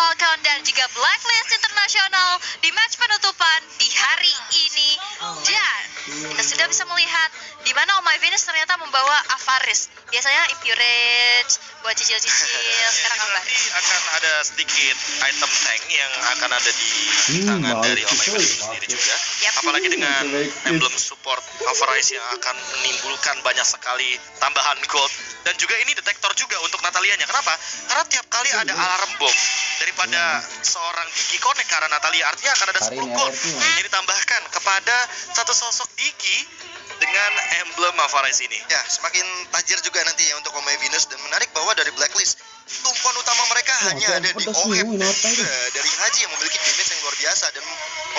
Falcon dan juga Blacklist Internasional di match penutupan di hari ini. Dan kita sudah bisa melihat di mana Oh My Venus ternyata membawa Avaris. Biasanya Impurage buat cicil-cicil, sekarang Avaris. Akan ada sedikit item tank yang akan ada di tangan dari Oh My Venus sendiri juga. Apalagi dengan emblem support Avaris yang akan menimbulkan banyak sekali tambahan gold. Dan juga ini detektor juga untuk Natalianya. Kenapa? Karena tiap kali ada alarm bom daripada seorang Digi connect ke arah Natalia, artinya akan ada 10 gold yang ditambahkan kepada satu sosok Digi dengan emblem Avaris ini. Ya, semakin tajir juga nanti ya untuk Oh My Venus. Dan menarik bahwa dari Blacklist, tumpuan utama mereka hanya ada di Oheb dan juga dari Haji yang memiliki damage yang luar biasa dan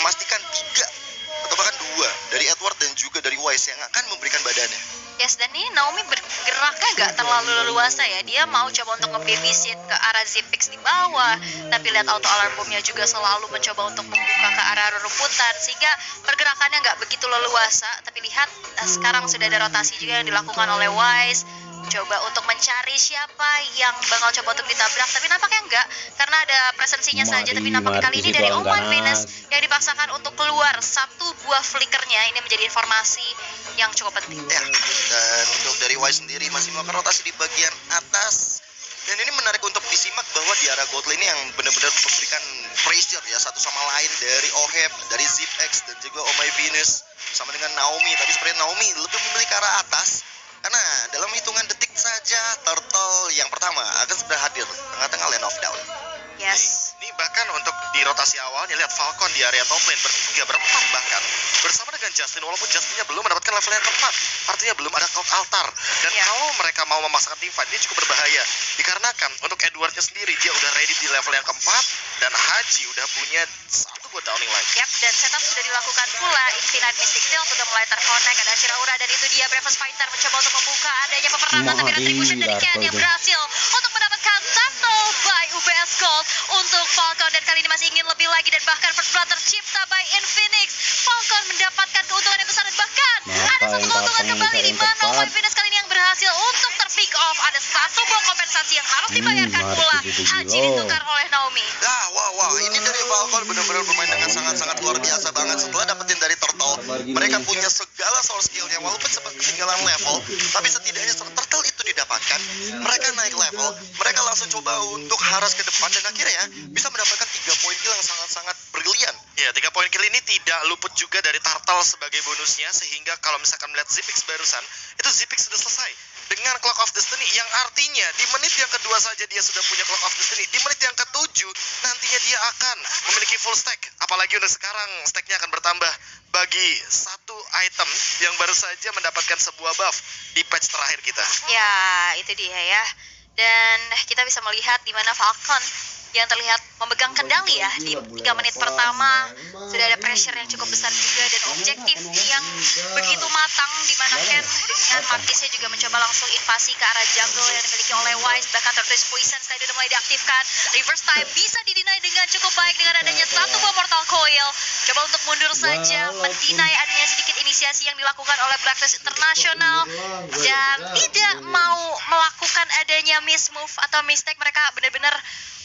memastikan 3 atau bahkan 2 dari Edward dan juga dari Wise yang akan memberikan badannya. Yes, dan ini Naomi bergeraknya gak terlalu leluasa ya. Dia mau coba untuk nge-babysit ke arah Zipix di bawah, tapi lihat auto alarm bomnya juga selalu mencoba untuk membuka ke arah rumputan, sehingga pergerakannya gak begitu leluasa. Tapi lihat, sekarang sudah ada rotasi juga yang dilakukan oleh Wise, coba untuk mencari siapa yang bakal coba untuk ditabrak, tapi nampaknya enggak karena ada presensinya saja. Tapi nampaknya kali ini dari Oh My Venus yang dipaksakan untuk keluar satu buah flickernya. Ini menjadi informasi yang cukup penting ya. Dan untuk dari Wise sendiri masih melakukan rotasi di bagian atas. Dan ini menarik untuk disimak bahwa di arah gold lane yang benar-benar memberikan pressure ya satu sama lain dari Oheb, dari Zipex dan juga Oh My Venus sama dengan Naomi. Tadi seperti Naomi lebih memilih ke arah atas karena dalam hitungan detik saja Turtle yang pertama akan sudah hadir tengah-tengah lane of down. Yes. Ini bahkan untuk di rotasi awalnya lihat Falcon di area top lane bertiga berempat bahkan bersama dengan Justin, walaupun Justinnya belum mendapatkan level yang keempat, artinya belum ada cloud altar. Dan kalau mereka mau memasangkan teamfight ini cukup berbahaya dikarenakan untuk Edwardnya sendiri dia udah ready di level yang keempat dan Haji udah punya satu buat downing lagi. Yap, dan setup sudah dilakukan pula. Infinite Mystic Tail sudah mulai terconnect, ada Shiraura dan itu dia Bravest Fighter mencoba untuk membuka adanya peperangan, tapi retribution dari Ken yang berhasil untuk mendapatkan Tackle by UBS Gold untuk Falcon, dan kali ini masih ingin lebih lagi dan bahkan first blood tercipta by Infinix. Falcon mendapatkan keuntungan yang besar dan bahkan ada satu keuntungan kembali di mana Oh My Venus kali ini yang berhasil untuk terpick off. Ada satu buah kompensasi yang harus dibayarkan pula. Haji ditukar oleh Naomi. Wah, ini dari Falcon benar-benar bermain dengan sangat-sangat luar biasa banget. Setelah dapetin dari Turtle, mereka punya segala soul skillnya walaupun sempat ketinggalan level, tapi setidaknya setelah Turtle itu didapatkan, mereka naik level, mereka langsung coba untuk haras ke depan dan akhirnya bisa mendapatkan 3 poin kill yang sangat-sangat brilian. Ya, 3 poin kill ini tidak luput juga dari Turtle sebagai bonusnya, sehingga kalau misalkan melihat Zipix barusan, itu Zipix sudah selesai dengan Clock of Destiny, yang artinya di menit yang kedua saja dia sudah punya Clock of Destiny. Di menit yang ke-7 nantinya dia akan memiliki full stack, apalagi untuk sekarang stacknya akan bertambah bagi satu item yang baru saja mendapatkan sebuah buff di patch terakhir kita. Ya, itu dia ya. Dan kita bisa melihat di mana Falcon yang terlihat memegang kendali ya di 3 menit pertama. Sudah ada pressure yang cukup besar juga dan objektif yang begitu matang, di mana Ken dengan Marquisnya juga mencoba langsung invasi ke arah jungle yang dimiliki oleh Wise. Bahkan Turtle's Poison tadi sudah mulai diaktifkan. Reverse time bisa didinai dengan cukup baik dengan adanya satu buah Mortal Coil. Coba untuk mundur saja, mendinai adanya sedikit inisiasi yang dilakukan oleh Blacklist Internasional dan tidak mau melakukan adanya miss move atau mistake. Mereka benar-benar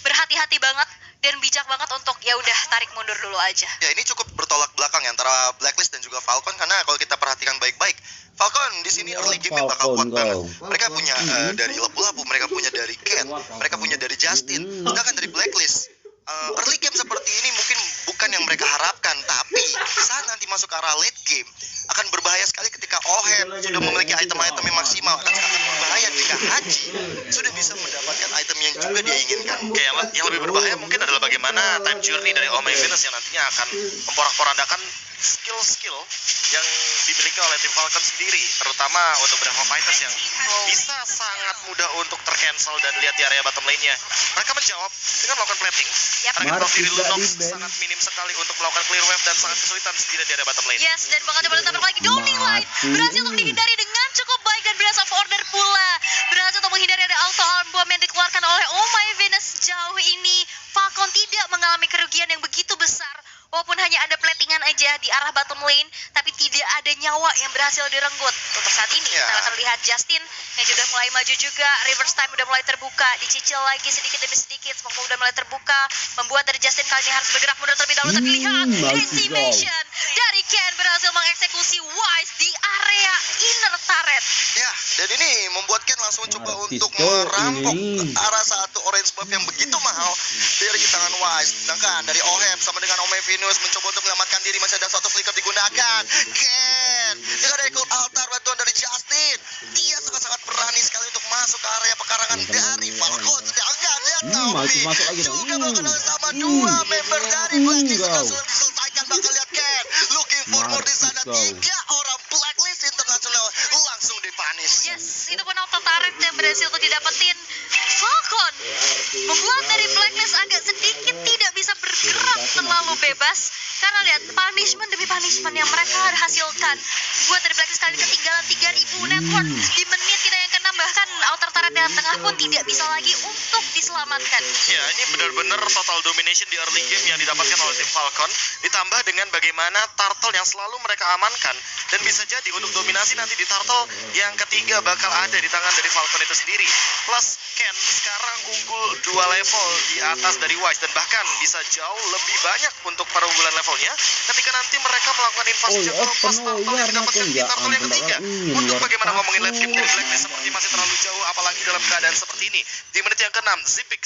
berhati-hati banget dan bijak banget untuk ya udah tarik mundur dulu aja. Ya, ini cukup bertolak belakang ya antara Blacklist dan juga Falcon, karena kalau kita perhatikan baik-baik, Falcon di sini early game bakal kuat banget. Mereka punya dari lapu-lapu, mereka punya dari Ken, mereka punya dari Justin. Sedangkan dari Blacklist, early game seperti ini mungkin bukan yang mereka harapkan, tapi saat nanti masuk ke arah late game akan berbahaya sekali ketika Oheb sudah memiliki item-item yang maksimal. Akan sangat berbahaya ketika Haji sudah bisa mendapatkan item yang juga dia inginkan. Oke, yang lebih berbahaya mungkin adalah bagaimana time journey dari Oh My Venus yang nantinya akan memporak-porandakan skill-skill yang dimiliki oleh tim Falcon sendiri, terutama untuk Bravo Fighters yang bisa sangat mudah untuk tercancel. Dan lihat di area bottom lane-nya, mereka menjawab dengan melakukan plating. Target profil Lunox sangat minim sekali untuk melakukan clear wave dan sangat kesulitan sendiri di area bottom lane. Yes, dan bakal coba ditabrak lagi. Downing Light berhasil untuk dihindari dengan cukup baik dan Blast of Order pula berhasil untuk menghindari ada auto arm bomb yang dikeluarkan oleh Oh My Venus. Jauh ini Falcon tidak mengalami kerugian yang begitu besar. Walaupun hanya ada platingan aja di arah bottom lane, tapi tidak ada nyawa yang berhasil direnggut. Tuh untuk saat ini. Kita akan lihat Justin yang sudah mulai maju juga, reverse time udah mulai terbuka, dicicil lagi sedikit demi sedikit, smoke udah mulai terbuka, membuat dari Justin kali ini harus bergerak mundur terlebih dahulu, tapi lihat decimation dari Ken berhasil mengeksekusi Wise di area inner turret. Ya, dan ini membuat Ken langsung coba untuk merampok arah satu orange buff yang begitu mahal dari tangan Wise. Sedangkan dari Oheb sama dengan Ome Venus mencoba untuk menyelamatkan diri, masih ada satu flicker digunakan. Ken dengan ikut altar bantuan dari Justin, dia sangat-sangat berani sekali untuk masuk ke area pekarangan dari Falcon. Sedangkan lihat Naomi juga melakukan sama dua member dari Blacklist sudah diselesaikan. Bakal lihat Ken looking forward di sana, 3 orang Blacklist internasional langsung dipanis. Yes, itu pun auto turret yang berhasil untuk didapetin Falcon, membuat dari Blacklist agak sedikit tidak bisa bergerak terlalu bebas karena lihat punishment demi punishment yang mereka hasilkan. Buat dari Blacklist kali ini ketinggalan 3000 network di menit kita yang ke-6, bahkan outer turret yang tengah pun tidak bisa lagi untuk diselamatkan. Ya, ini benar-benar total domination di early game yang didapatkan oleh tim Falcon, ditambah dengan bagaimana turtle yang selalu mereka amankan, dan bisa jadi untuk dominasi nanti di turtle yang ketiga bakal ada di tangan dari Falcon itu sendiri. Plus Ken sekarang unggul 2 level di atas dari Wise, dan bahkan bisa jauh lebih banyak untuk perunggulan levelnya ketika nanti mereka melakukan invasi jago plus turtle yang didapatkan di turtle yang ketiga. Untuk bagaimana ngomongin late game dari Blacklist seperti masih terlalu jauh, apalagi dalam keadaan seperti ini. Di menit yang ke-6, Zipix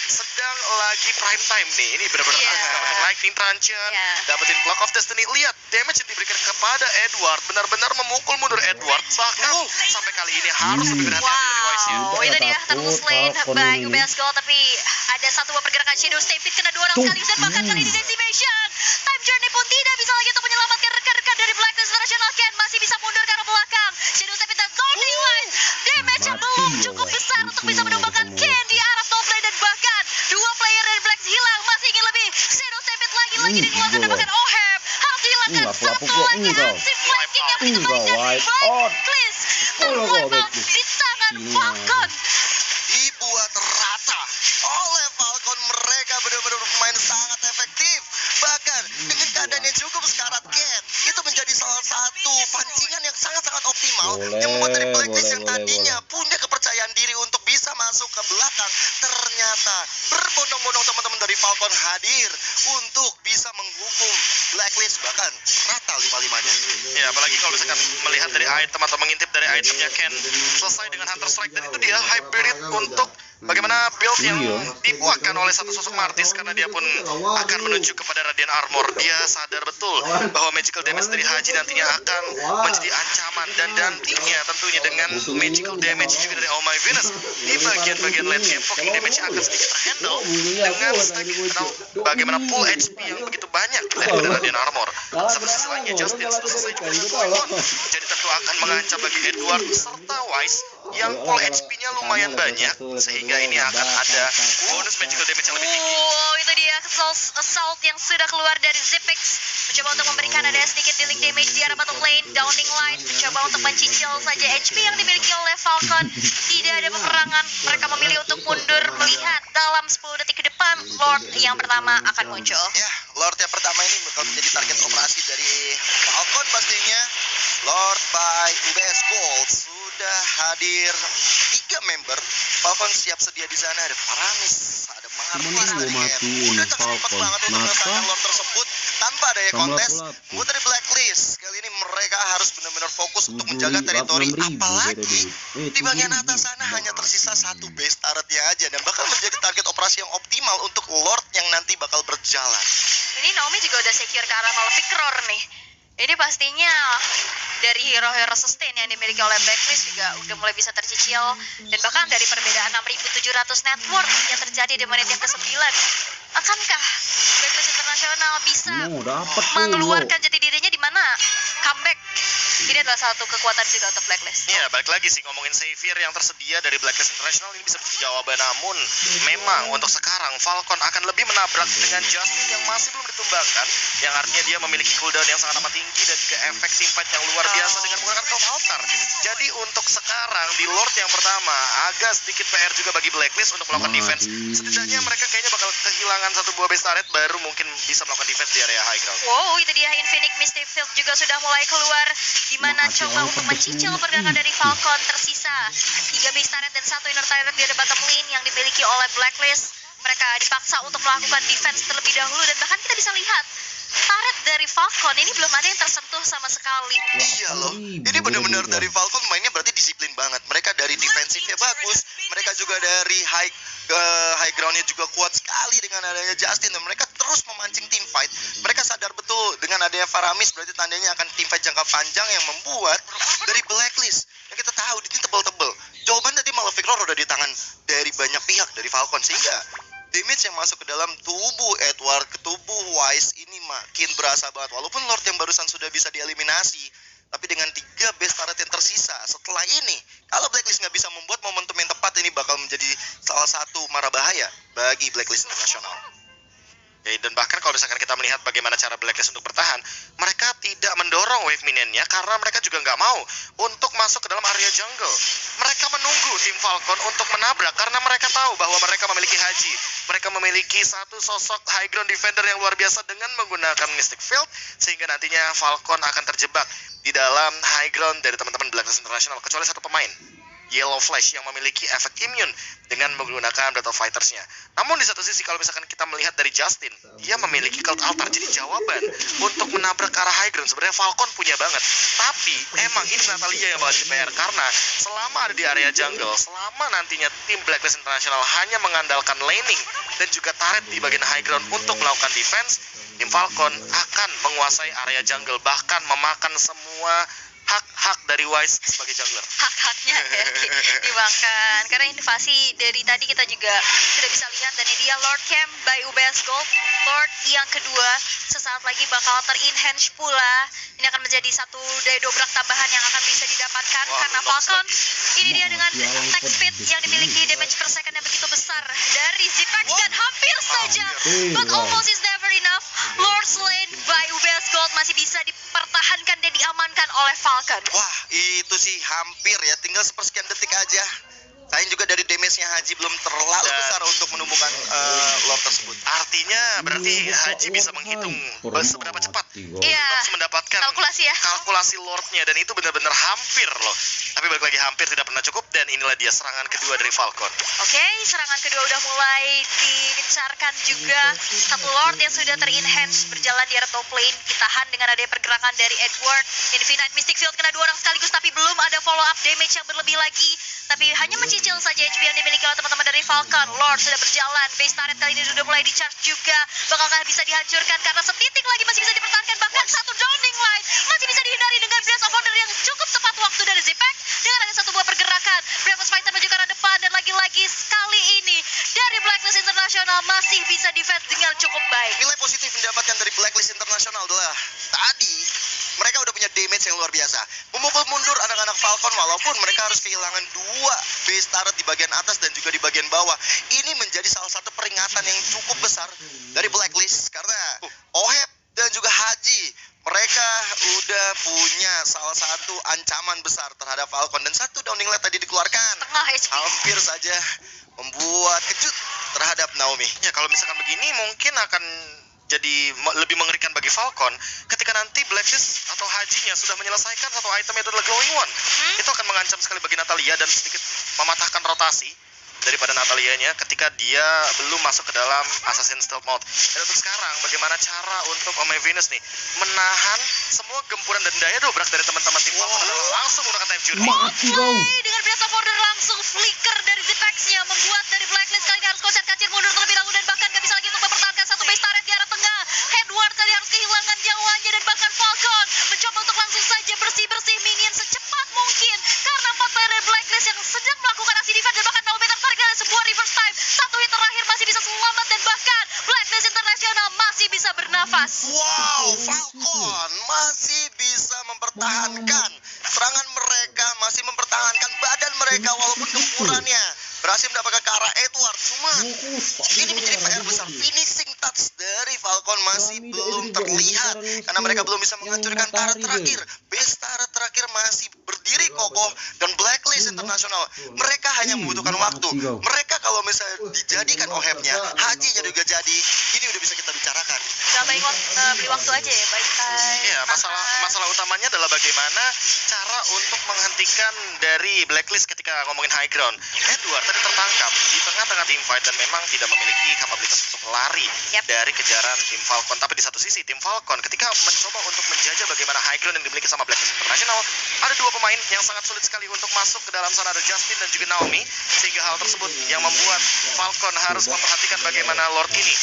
sedang lagi prime time nih. Ini benar-benar dapetin lightning truncheon, dapetin clock of destiny. Lihat damage yang diberikan kepada Edward, benar-benar memukul mundur Edward, bahkan sampai kali ini harus lebih berhati-hati dari Wise ya. Itu dia terus lane by UBS Gold, tapi ada satu pergerakan Shadow Stampede kena 2 orang sekaligus, dan bahkan kali ini decimation. Time Journey pun tidak bisa lagi untuk menyelamatkan rekan-rekan dari Blacklist International. Ken masih bisa mundur ke arah belakang. Shadow Stampede dan Golden Light, damage yang belum cukup besar untuk bisa menumbangkan Ken di arah top lane, dan bahkan 2 player dari Blacklist hilang, masih ingin lebih. Shadow Stampede lagi dikeluarkan, dan bahkan Oheb harus dihilangkan. Satu lagi active flanking yang begitu baik dari Blacklist terlempar di tangan Falcon. Dibuat rata oleh Falcon, mereka benar-benar bermain sangat efektif. Bahkan dengan keadaan yang cukup sekarat Ken, itu menjadi salah satu pancingan yang sangat-sangat optimal yang membuat dari Blacklist yang tadinya punya kepercayaan diri untuk bisa masuk ke belakang, ternyata berbondong-bondong teman-teman dari Falcon hadir untuk bisa menghukum Blacklist, bahkan rata 5-5-nya. Ya, apalagi kalau misalkan melihat dari item atau mengintip dari itemnya Ken selesai dengan Hunter Strike, dan itu dia hybrid untuk bagaimana build yang dibuatkan oleh satu sosok Martis, karena dia pun akan menuju kepada Radiant Armor. Dia sadar betul bahwa magical damage dari Haji nantinya akan menjadi ancaman, dan nantinya tentunya dengan magical damage juga dari Oh My Venus di bagian-bagian late game, poking damage akan sedikit terhandle dengan bagaimana full HP yang begitu banyak dari Radiant Armor. Satu sisi lainnya Justin sudah selesai juga dengan Poison, jadi tentu akan mengancam bagi Edward serta Wise yang full HP-nya lumayan banyak, sehingga ini akan ada bonus magical damage yang lebih tinggi. Itu dia assault yang sudah keluar dari Zipix, mencoba untuk memberikan ada sedikit dealing damage di arah bottom lane. Downing Light mencoba untuk mencicil saja HP yang dimiliki oleh Falcon. Tidak ada peperangan, mereka memilih untuk mundur melihat dalam 10 detik ke depan Lord yang pertama akan muncul. Ya, Lord yang pertama ini bakal menjadi target operasi dari Falcon pastinya. Lord by UBS Gold sudah hadir 3 member. Falcon siap sedia di sana, ada Paramis, ada Martis dari Ken. Udah tersempat banget untuk menyelesaikan Lord tersebut tanpa adanya kontes. Buat dari Blacklist, kali ini mereka harus benar-benar fokus untuk menjaga teritori. Apalagi di bagian atas sana hanya tersisa 1 base turretnya aja, dan bakal menjadi target operasi yang optimal untuk Lord yang nanti bakal berjalan. Ini Naomi juga udah secure ke arah Malefic Roar nih. Ini pastinya dari hero-hero sustain yang dimiliki oleh Blacklist juga udah mulai bisa tercicil, dan bahkan dari perbedaan 6.700 network yang terjadi di menit yang ke-9, akankah Blacklist Internasional bisa mengeluarkan jati dirinya di mana comeback? Ini adalah satu kekuatan juga untuk Blacklist. Ya, balik lagi sih ngomongin Xavier yang tersedia dari Blacklist International ini bisa menjadi jawaban, namun memang untuk sekarang Falcon akan lebih menabrak dengan Justin yang masih belum ditumbangkan, yang artinya dia memiliki cooldown yang sangat amat tinggi dan juga efek simpan yang luar biasa dengan menggunakan Cloud Altar. Jadi untuk sekarang di Lord yang pertama agak sedikit PR juga bagi Blacklist untuk melakukan defense. Setidaknya mereka kayaknya bakal kehilangan 1 buah base turret, baru mungkin bisa melakukan defense di area high ground. Wow, itu dia Infinite Misty Field juga sudah mulai keluar dimana coba untuk mencicil pergerakan dari Falcon. Tersisa 3 base turret dan 1 inner turret di bottom lane yang dimiliki oleh Blacklist. Mereka dipaksa untuk melakukan defense terlebih dahulu, dan bahkan kita bisa lihat turret dari Falcon ini belum ada yang tersentuh sama sekali. Iya loh, ini benar-benar dari Falcon mainnya berarti disiplin banget. Mereka dari defensifnya bagus, mereka juga dari high groundnya juga kuat sekali dengan adanya Justin, dan mereka terus memancing team fight. Mereka sadar betul dengan adanya Faramis berarti tandanya akan team fight jangka panjang yang membuat dari Blacklist yang kita tahu ini tebel-tebel. Jawaban tadi Malefic Lord udah di tangan dari banyak pihak dari Falcon, sehingga damage yang masuk ke dalam tubuh Edward, ke tubuh Wise ini makin berasa banget. Walaupun Lord yang barusan sudah bisa dieliminasi, tapi dengan 3 base turret yang tersisa setelah ini, kalau Blacklist nggak bisa membuat momentum yang tepat, ini bakal menjadi salah satu mara bahaya bagi Blacklist Internasional. Ya, dan bahkan kalau misalkan kita melihat bagaimana cara Blacklist untuk bertahan, mereka tidak mendorong wave minionnya karena mereka juga nggak mau untuk masuk ke dalam area jungle. Mereka menunggu tim Falcon untuk menabrak karena mereka tahu bahwa mereka memiliki Haji. Mereka memiliki satu sosok high ground defender yang luar biasa dengan menggunakan Mystic Field, sehingga nantinya Falcon akan terjebak di dalam high ground dari teman-teman Blacklist International, kecuali satu pemain, Yellow Flash, yang memiliki efek immune dengan menggunakan Battle Fighters-nya. Namun di satu sisi kalau misalkan kita melihat dari Justin, dia memiliki Cult Altar, jadi jawaban untuk menabrak ke arah high ground sebenarnya Falcon punya banget. Tapi emang ini Natalia yang bakal jadi PR, karena selama ada di area jungle, selama nantinya tim Blacklist International hanya mengandalkan laning dan juga turret di bagian high ground untuk melakukan defense, tim Falcon akan menguasai area jungle, bahkan memakan semua hak-hak dari Wise sebagai jungler. Hak-haknya ya dimakan, karena invasi dari tadi kita juga sudah bisa lihat, dan ini dia Lord Camp by UBS Gold. Lord yang kedua sesaat lagi bakal ter-enhance pula. Ini akan menjadi satu daya dobrak tambahan yang akan bisa didapatkan karena Falcon ini dia dengan attack speed yang dimiliki, damage per second yang begitu besar dari Zipex, dan hampir saja but almost is never enough. Lord Slain by UBS Gold masih bisa dipertahankan dan diamankan oleh Falcon. Wah, itu sih hampir ya, tinggal sepersekian detik aja. Sayang juga dari damage-nya Haji belum terlalu besar untuk menumbuhkan Lord tersebut. Artinya berarti Haji bisa menghitung seberapa cepat Iya, Nox mendapatkan kalkulasi Lord-nya, dan itu benar-benar hampir loh. Tapi balik lagi hampir tidak pernah cukup, dan inilah dia serangan kedua dari Falcon. Oke, serangan kedua udah mulai digencarkan juga. Satu Lord yang sudah ter-enhance berjalan di area top lane, ditahan dengan adanya pergerakan dari Edward. Infinite Mystic Field kena 2 orang sekaligus, tapi belum ada follow up damage yang berlebih lagi. Tapi hanya mencicil saja HP yang dimiliki oleh teman-teman dari Falcon. Lord sudah berjalan, base turret kali ini sudah mulai di-charge juga. Bakalah bisa dihancurkan karena setitik lagi masih bisa dipertahankan. Bahkan satu drowning line masih bisa dihindari dengan Blast of Honor yang cukup tepat waktu dari Zipex. Dengan ada satu buah pergerakan, Bravos Fighter menuju ke arah depan, dan lagi-lagi sekali ini dari Blacklist International masih bisa defense dengan cukup baik. Nilai positif mendapatkan dari Blacklist International adalah tadi mereka udah punya damage yang luar biasa, memukul mundur anak-anak Falcon walaupun mereka harus kehilangan 2 base turret di bagian atas dan juga di bagian bawah. Ini menjadi salah satu peringatan yang cukup besar dari Blacklist, karena Oheb dan juga Haji, mereka udah punya salah satu ancaman besar terhadap Falcon, dan satu downing light tadi dikeluarkan hampir saja membuat kejut terhadap Naomi. Ya, kalau misalkan begini mungkin akan jadi lebih mengerikan bagi Falcon ketika nanti Blacklist atau Hajinya sudah menyelesaikan satu item, itu adalah Glowing One. Itu akan mengancam sekali bagi Natalia dan sedikit mematahkan rotasi daripada Natalianya ketika dia belum masuk ke dalam Assassin Stealth Mode. Dan untuk sekarang, bagaimana cara untuk Omega Venus nih menahan semua gempuran dan daya dobrak dari teman-teman tim Falcon adalah langsung menggunakan Time Fury. Dengan Blast of Order langsung flicker dari Zipex-nya, membuat dari Blacklist kali ini harus konser kacir mundur terlebih dahulu, dan bahkan gak bisa lagi untuk mempertahankan satu base turret di arah tengah. Edward kali harus kehilangan nyawanya, dan bahkan Falcon mencoba untuk langsung saja bersih-bersih minion secepat mungkin karena 4 player dari Blacklist yang sedang melakukan aksi defense, dan bahkan Naomi tertarik dari sebuah reverse time. Satu hit terakhir masih bisa selamat, dan bahkan Blacklist International masih bisa bernafas. Wow, Falcon masih bisa mempertahankan serangan mereka, masih mempertahankan badan mereka walaupun gempurannya berhasil mendapatkan ke arah Edward. Cuma ini menjadi PR besar. Finishing touch dari Falcon masih belum terlihat karena mereka belum bisa menghancurkan turret terakhir. Base turret terakhir masih berdiri kokoh, dan Blacklist International mereka hanya membutuhkan waktu. Mereka kalau misalnya dijadikan ohebnya, hajinya juga jadi, ini udah bisa kita bicarakan. Gak beli waktu aja ya, baik. Iya, masalah utamanya adalah bagaimana cara untuk menghentikan dari Blacklist ketika ngomongin high ground. Edward tadi tertangkap di tengah-tengah tim fight dan memang tidak memiliki kapabilitas untuk lari dari kejaran tim Falcon. Tapi di satu sisi tim Falcon ketika mencoba untuk menjajah bagaimana high ground yang dimiliki sama Blacklist International, ada dua pemain yang sangat sulit sekali untuk masuk ke dalam sana, ada Justin dan juga Naomi, sehingga hal tersebut yang membuat Falcon harus memperhatikan bagaimana Lord ini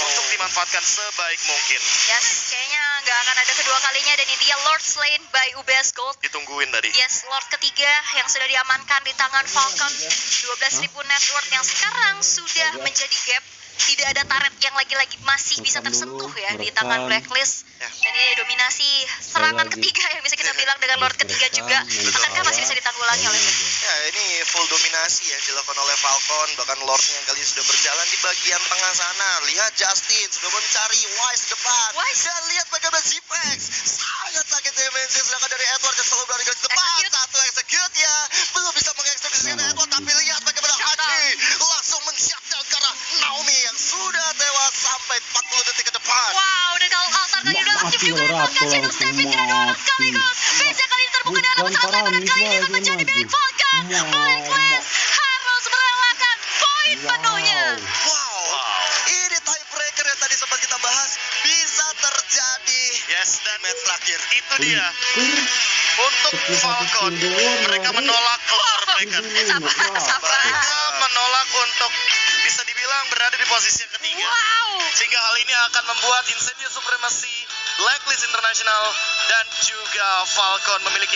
untuk dimanfaatkan sebaik mungkin. Yes, kayaknya nggak akan ada kedua kalinya dan ini dia Lord slain by UBS Gold. Ditungguin tadi. Yes, Lord ketiga yang sudah diamankan di tangan Falcon. 12.000 net worth yang sekarang sudah menjadi gap. Tidak ada turret yang lagi-lagi masih bisa tersentuh ya di tangan Blacklist. Dan ini dominasi serangan ketiga yang bisa kita bilang dengan Lord ketiga juga. Akankah masih bisa ditanggulangi oleh mereka? Ya, ini full dominasi yang dilakukan oleh Falcon. Bahkan Lordnya yang kali ini sudah berjalan di bagian tengah sana. Lihat Justin sudah mencari Wise depan. Dan lihat bagaimana Zipex sangat sakit dimensi. Sedangkan dari Edward yang selalu berada di depan. Satu execute ya. Belum bisa mengeksekusi Edward. Tapi lihat bagaimana Haji langsung men-shutdown ke arah Naomi yang sudah tewas sampai 40 detik ke depan. Wow, dan kalau altar tadi udah aktif juga dan Falcon Shadow Stampede kira 2 sekaligus. Bisa kali ini terbuka dalam satu level dan kali ini akan menjadi milik Falcon. Blacklist harus merelakan poin penuhnya. Wow, ini tiebreaker yang tadi sempat kita bahas bisa terjadi. Yes, dan match terakhir. itu dia. Untuk Falcon, mereka menolak Lawbreaker. Mereka menolak untuk bisa dibilang berada di posisi yang ketiga. Sehingga hal ini akan membuat Incendio Supremacy, Blacklist International, dan juga Falcon memiliki